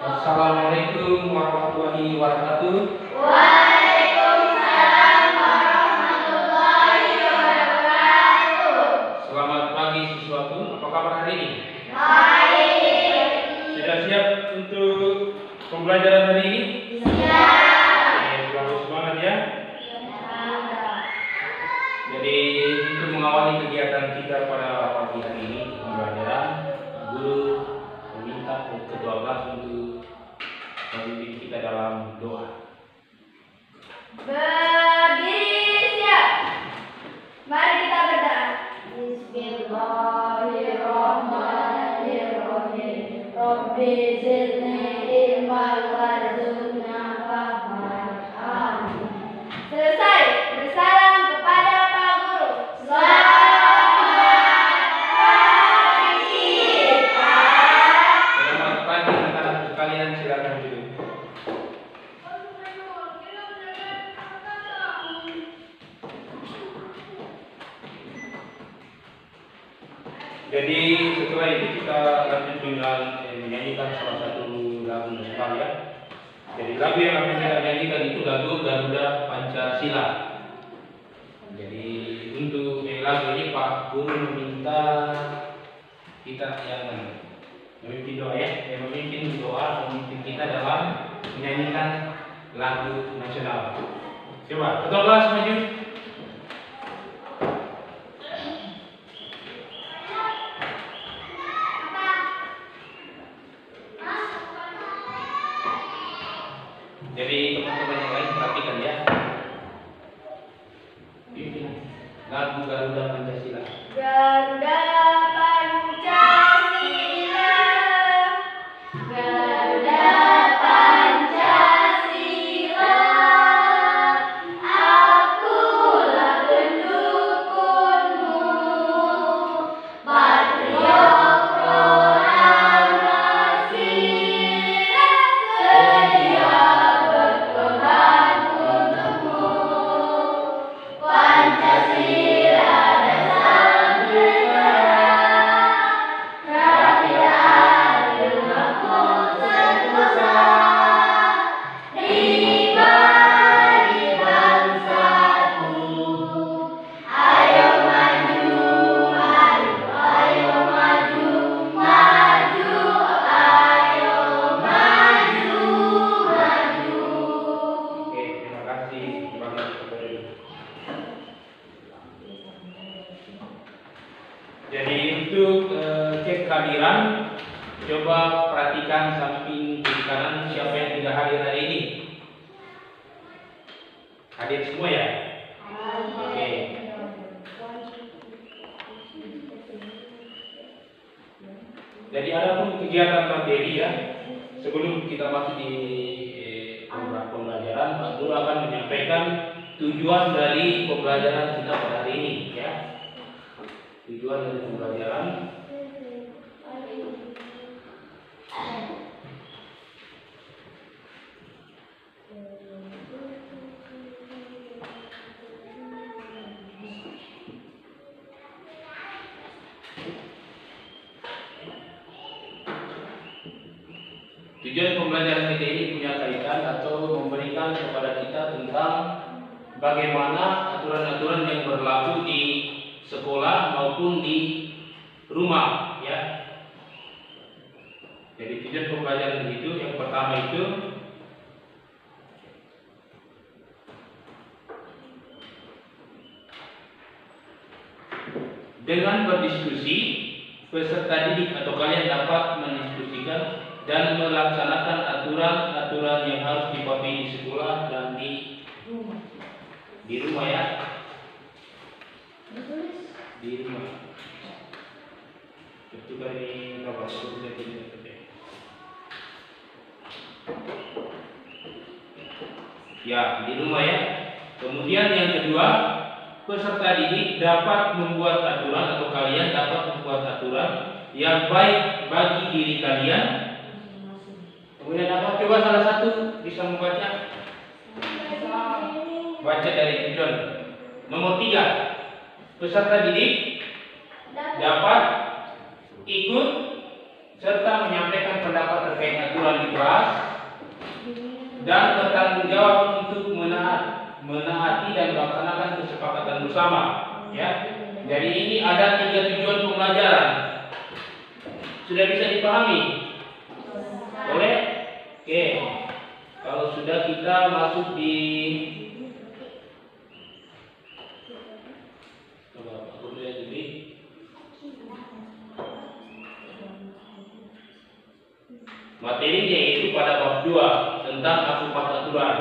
Assalamualaikum warahmatullahi wabarakatuh. Waalaikumsalam warahmatullahi wabarakatuh. Selamat pagi siswaku. Apa kabar hari ini? Baik. Sudah siap untuk pembelajaran hari ini? Siap. Oke, selalu semangat ya. Jadi untuk mengawali kegiatan kita pada pagi hari ini pembelajaran, guru meminta ketua kelas untuk memimpin kita dalam doa. Berdiri siap. Mari kita berdoa. Bismillahirrahmanirrahim. Rabbi zidni ilman warzuqna fahman. Amin. Selesai. Bersalam kepada Pak Guru. Selamat pagi anak-anak sekalian, silakan duduk. Jadi setelah itu kita lanjut dengan menyanyikan salah satu lagu nasional ya. Jadi lagu yang akan kita nyanyikan itu lagu Garuda Pancasila. Jadi untuk lagu ini Pak Guru meminta kita yang memimpin doa ya, memimpin doa, memimpin kita dalam menyanyikan lagu nasional. Coba ketua kelas maju. Jadi teman-teman yang lain perhatikan ya. Pimpin lagu Garuda Pancasila. Garuda Pancasila, Garuda Pancasila, akulah pendukungmu, patriot proklamasi, sedia berkorban untukmu, Pancasila dasar negara, rakyat adil makmur sentosa, pribadi bangsaku. Ayo maju, ayo maju, maju, ayo maju, maju. Oke, terima kasih. Terima kasih kepada Ibu. Jadi untuk cek kehadiran, coba perhatikan samping kiri kanan siapa yang tidak hadir hari ini. Hadir semua ya? Oke. Jadi ada pun kegiatan materi ya. Sebelum kita masuk di pembelajaran, Pak Guru akan menyampaikan tujuan dari pembelajaran kita pada hari ini ya. Tujuan dari pembelajaran. Tujuan pembelajaran kita ini punya kaitan atau memberikan kepada kita tentang bagaimana aturan-aturan yang berlaku di sekolah maupun di rumah ya. Jadi tujuan pembelajaran itu yang pertama itu dengan berdiskusi, peserta didik atau kalian dapat mendiskusikan dan melaksanakan aturan-aturan yang harus dipatuhi di sekolah dan di rumah ya. Di rumah. Itu kali berapa? Ya, di rumah ya. Kemudian yang kedua, peserta didik dapat membuat aturan atau kalian dapat membuat aturan yang baik bagi diri kalian. Kemudian apa? Coba salah satu bisa membaca. Baca dari tujuan. Nomor 3, peserta didik dapat ikut serta menyampaikan pendapat terkait aturan di kelas dan bertanggung jawab untuk menaati dan melaksanakan kesepakatan bersama. Ya, jadi ini ada 3 tujuan pembelajaran. Sudah bisa dipahami? Boleh? Oke. Kalau sudah, kita masuk di materinya, itu pada bab 2 tentang akupat aturan.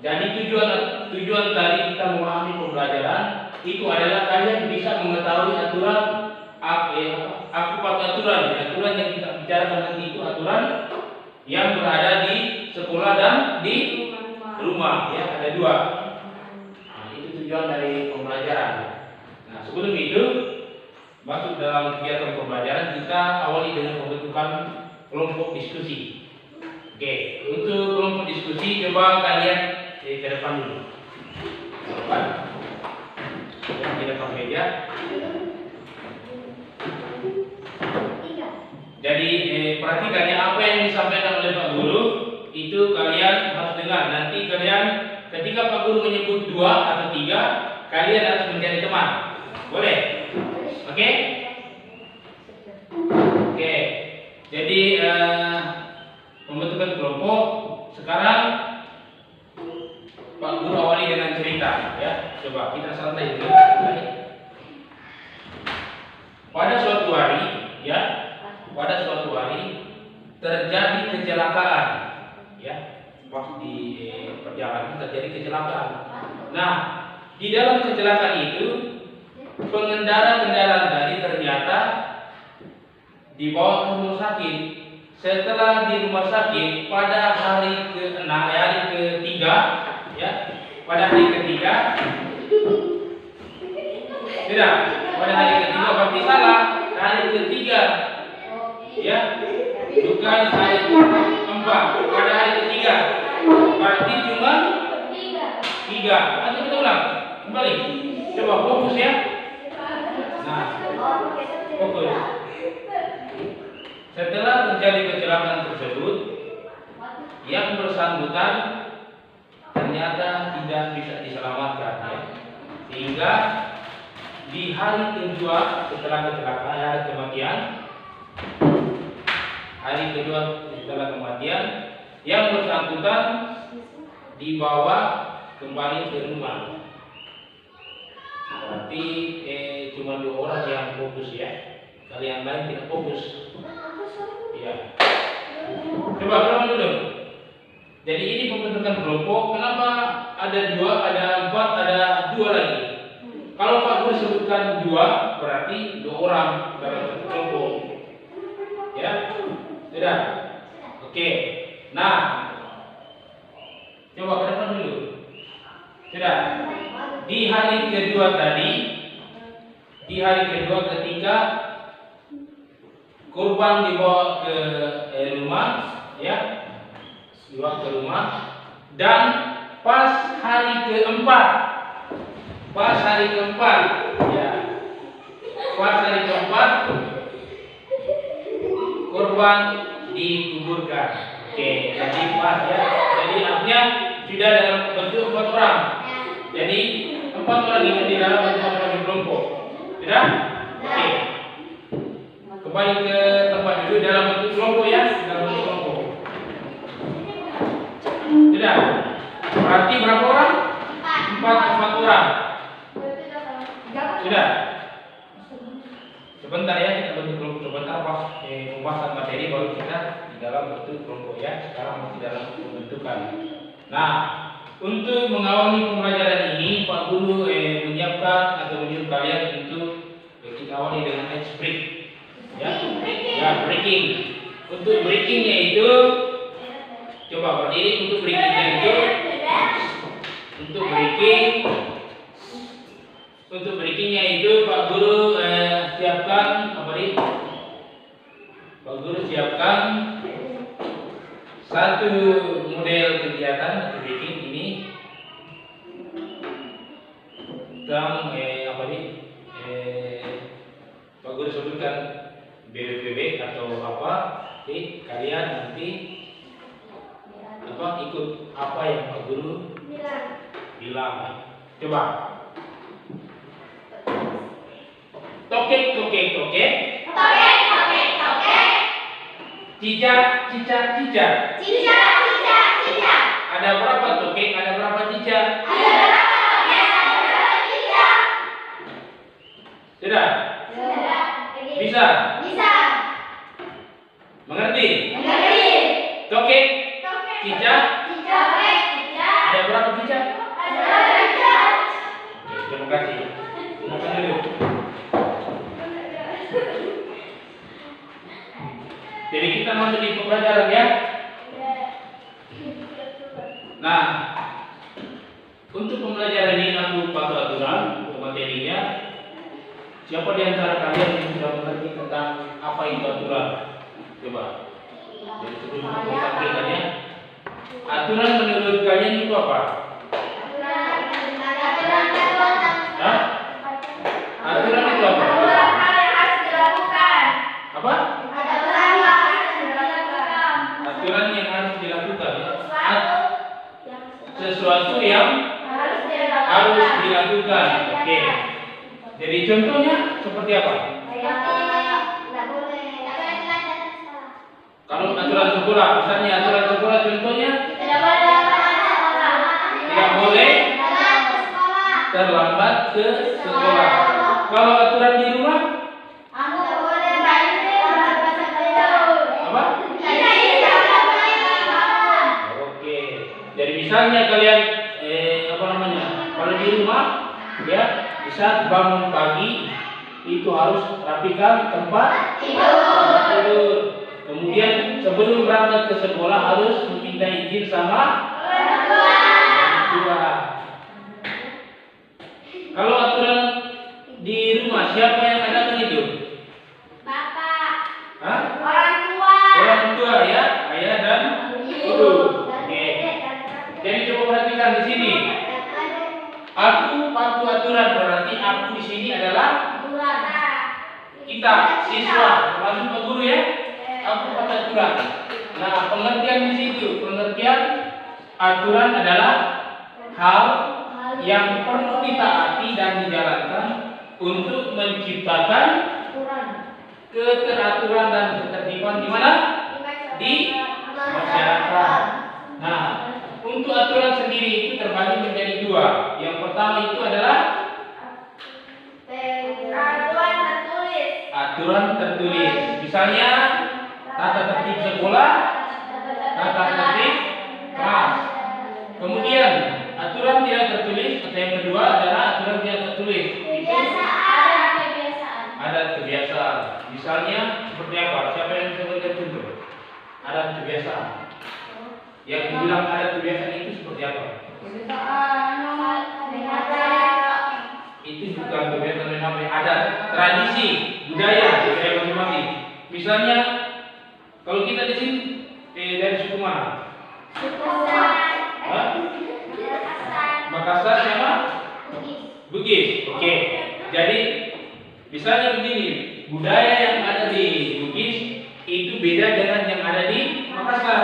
Jadi tujuan tadi kita memahami pembelajaran itu adalah kalian bisa mengetahui aturan akupat aturan. Aturan yang kita bicarakan nanti itu aturan yang berada di sekolah dan di rumah. Ya, ada 2. Nah, itu tujuan dari pembelajaran. Nah, sebelum itu masuk dalam kegiatan pembelajaran, kita awali dengan pembentukan kelompok diskusi. Oke, untuk kelompok diskusi coba kalian ke depan dulu. Depan. Di depan meja. Jadi perhatikan ya, apa yang disampaikan oleh Pak Guru itu kalian harus dengar. Nanti kalian ketika Pak Guru menyebut 2 atau 3, kalian harus mencari teman. Boleh? Oke? Oke. Jadi pembentukan kelompok sekarang Pak Guru awali dengan cerita. Ya, coba kita santai dulu. Pada suatu hari, ya, pada suatu hari terjadi kecelakaan. Ya, pas di perjalanan terjadi kecelakaan. Nah, di dalam kecelakaan itu pengendara kendaraan tadi ternyata dibawa ke rumah sakit. Setelah di rumah sakit pada hari ketiga, ya, pada hari ketiga, tidak, pada hari ketiga berarti salah, hari ketiga, ya, bukan hari keempat, pada hari ketiga, berarti cuma 3. Atau kita ulang, kembali, coba fokus ya. Nah, fokus. Setelah terjadi kecelakaan tersebut, yang bersangkutan ternyata tidak bisa diselamatkan, ya. Sehingga di hari kedua setelah kecelakaan, hari kedua setelah kematian, yang bersangkutan dibawa kembali ke rumah. Berarti cuma 2 orang yang fokus, ya. Kalian lain tidak fokus. Ya. Coba ulang dulu. Jadi ini pembentukan kelompok. Kenapa ada 2, ada 4, ada 2 lagi? Kalau Pak Guru sebutkan 2, berarti 2 orang dalam satu kelompok. Ya, sudah. Oke. Nah, coba ke depan dulu. Sudah. Di hari kedua tadi, di hari kedua ketika korban dibawa ke rumah, ya, dibawa ke rumah, dan pas hari keempat, ya, pas hari keempat, korban dikuburkan. Oke, jadi pas, ya, jadi artinya sudah dalam bentuk 4 orang. Jadi 4 orang ini di dalam bentuk kelompok, sudah? Oke. Kembali ke tempat dulu dalam bentuk kelompok, ya, dalam bentuk kelompok. Sudah. Berarti berapa orang? 4 orang. Sudah. Sebentar ya, kita bentuk kelompok sebentar pas pembahasan materi baru kita di dalam bentuk kelompok, ya. Sekarang masih dalam pembentukan. Nah, untuk mengawali pembelajaran ini, Pak Guru menyiapkan atau menyuruh kalian untuk kita awali dengan ice break. Ya, breaking. Untuk breakingnya itu, coba berdiri. Untuk breakingnya itu, untuk breakingnya itu Pak Guru siapkan apa nih? Pak Guru siapkan satu model kegiatan breaking ini tentang apa nih? Pak Guru sebutkan BBB atau apa apa-apa, jadi kalian nanti ikut apa yang Pak Guru bilang. Coba. Tokek, tokek, tokek. Tokek, tokek, tokek. Cicak, cicak, cicak. Cicak, cicak, cicak. Ada berapa tokek? Ada berapa cicak? Ada berapa tokek? Ada berapa cicak? Sudah? Sudah. Bisa? Bisa. Mengerti? Mengerti. Tokek, Tokek, cicak. cicak, cicak. Ada berapa cicak? Ada berapa cicak? Oke, terima kasih. Gunakan dulu. Jadi kita masuk di pembelajaran ya. Nah, untuk pembelajaran ini aku pakai aturan untuk materinya. Siapa di antara kalian yang sudah mengerti tentang apa itu aturan? Coba. Jadi sebelum kita tampilkannya, aturan menurut kalian itu apa? Hah? Aturan itu apa? Apa? Aturan yang harus dilakukan. Sesuatu yang harus dilakukan. Oke. Jadi contohnya seperti apa? Kalau aturan sekolah, misalnya aturan sekolah contohnya tidak boleh terlambat ke sekolah. Kalau aturan di rumah apa? Oke. Jadi misalnya kalian kalau di rumah ya, di saat bangun pagi itu harus rapikan tempat tidur. Kemudian sebelum berangkat ke sekolah harus meminta izin sama orang tua. Kalau aturan di rumah siapa yang adakan itu? Bapak. Hah? Orang tua. Orang tua ya, ayah dan ibu. Oke. Jadi coba perhatikan di sini. Aku patuh aturan, berarti aku di sini adalah kita siswa, termasuk Pak Guru ya. Aku patuh aturan. Nah, pengertian di situ, pengertian aturan adalah hal yang perlu ditaati dan dijalankan untuk menciptakan keteraturan dan ketertiban di mana? Di masyarakat. Nah, untuk aturan sendiri itu terbagi menjadi dua. Yang pertama itu adalah aturan tertulis. Misalnya tata tertib sekolah, tata tertib kelas. Kemudian aturan tidak tertulis, atau yang kedua adalah aturan tidak tertulis. Itu adat kebiasaan. Misalnya seperti apa? Siapa yang bisa berikan contoh? Adat kebiasaan. Yang dibilang adat kebiasaan itu seperti apa? Itu bukan kebiasaan yang namanya adat, tradisi, budaya masing-masing. Misalnya kalau kita di sini dari suku mana? Hah? Makassar sama? Bugis. Oke. Jadi misalnya begini, budaya yang ada di Bugis itu beda dengan yang ada di Makassar.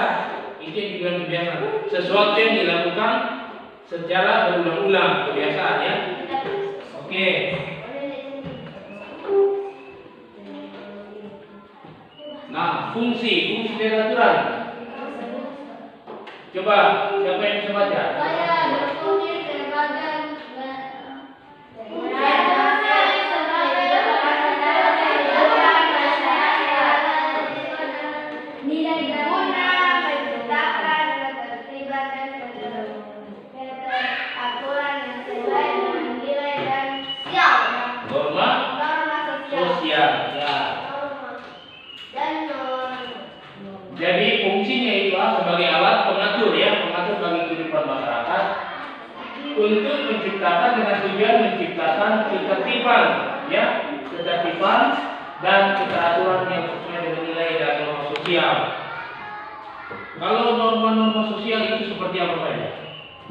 Itu yang dibilang kebiasaan. Sesuatu yang dilakukan secara berulang-ulang, kebiasaan ya. Oke. Nah, fungsi dari aturan. Coba siapa yang bisa baca? Jadi fungsinya itu sebagai alat pengatur ya, pengatur bagi kehidupan masyarakat untuk menciptakan dengan tujuan menciptakan ketertiban ya, ketertiban dan keteraturan yang sesuai dengan nilai dan norma sosial. Kalau norma-norma sosial itu seperti apa saja?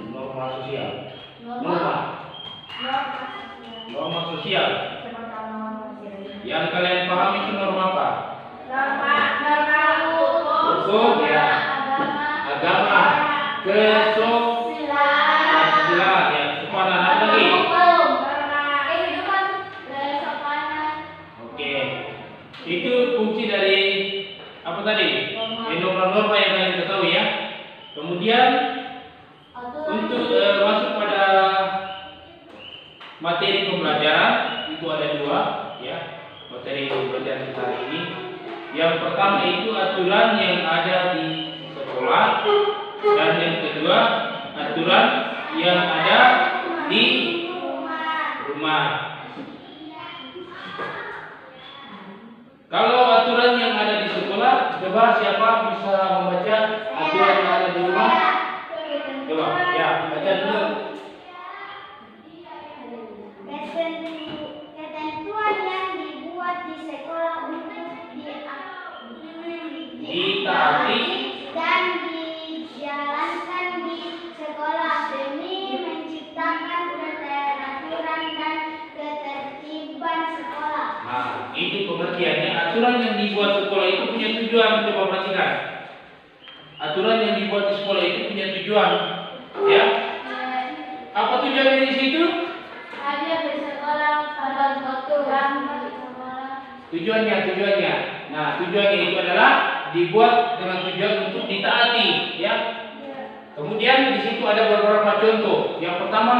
Norma sosial. Norma sosial. Yang kalian pahami itu norma apa? Norma Hukum ya. Agama. Kesopanan ya. Kesopanan apa lagi? Oke. Itu fungsi dari apa tadi? Norma-norma yang kalian ketahui ya. Kemudian untuk masuk pada materi pembelajaran itu ada dua ya, materi pembelajaran kita hari ini. Yang pertama itu aturan yang ada di sekolah, dan yang kedua aturan yang ada di rumah. Kalau aturan yang ada di sekolah, coba siapa bisa membaca aturan yang ada di rumah? Coba ya, baca dulu. Ketentuan yang dibuat di sekolah untuk Ditaati dan dijalankan di sekolah demi menciptakan keteraturan dan ketertiban sekolah. Nah, itu pengertiannya. Aturan yang dibuat sekolah itu punya tujuan. Coba perhatikan. Aturan yang dibuat di sekolah itu punya tujuan. Ya. Apa tujuannya di situ? Hadir di sekolah pada suatu jam di sekolah. Tujuannya. Nah, tujuannya itu adalah dibuat dengan tujuan untuk ditaati, ya. Kemudian di situ ada beberapa contoh. Yang pertama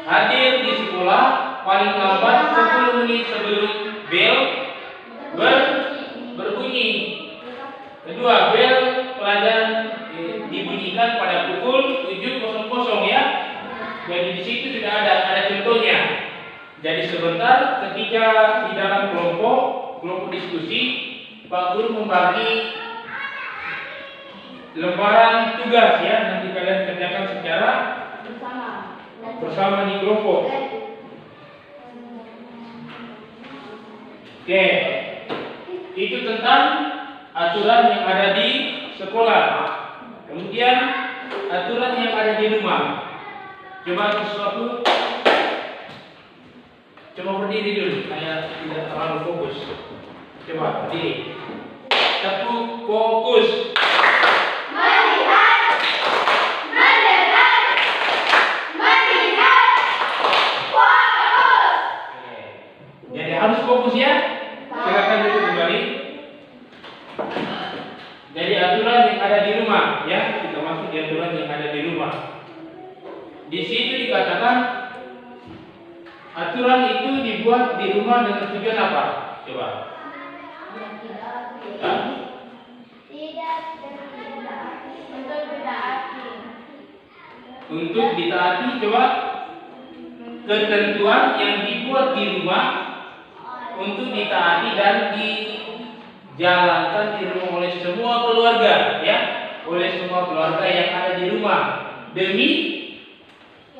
hadir di sekolah paling lambat 10 menit sebelum bel berbunyi. Kedua, bel pelajaran dibunyikan pada pukul 7.00 ya. Jadi di situ sudah ada contohnya. Jadi sebentar ketika di dalam kelompok diskusi, Pak Guru membagi lembaran tugas ya, nanti kalian kerjakan secara bersama di kelompok. Oke, itu tentang aturan yang ada di sekolah. Kemudian aturan yang ada di rumah. Coba sesuatu. Coba berdiri dulu, saya tidak terlalu fokus. Coba berdiri. Tepuk fokus. Melihat, mendengar, melihat, fokus. Jadi harus fokus ya. Silakan duduk kembali. Jadi aturan yang ada di rumah ya, kita masuk di aturan yang ada di rumah. Di situ dikatakan aturan itu dibuat di rumah dengan tujuan apa? Coba. Untuk ditaati, coba. Ketentuan yang dibuat di rumah untuk ditaati dan dijalankan di rumah oleh semua keluarga, ya, oleh semua keluarga yang ada di rumah demi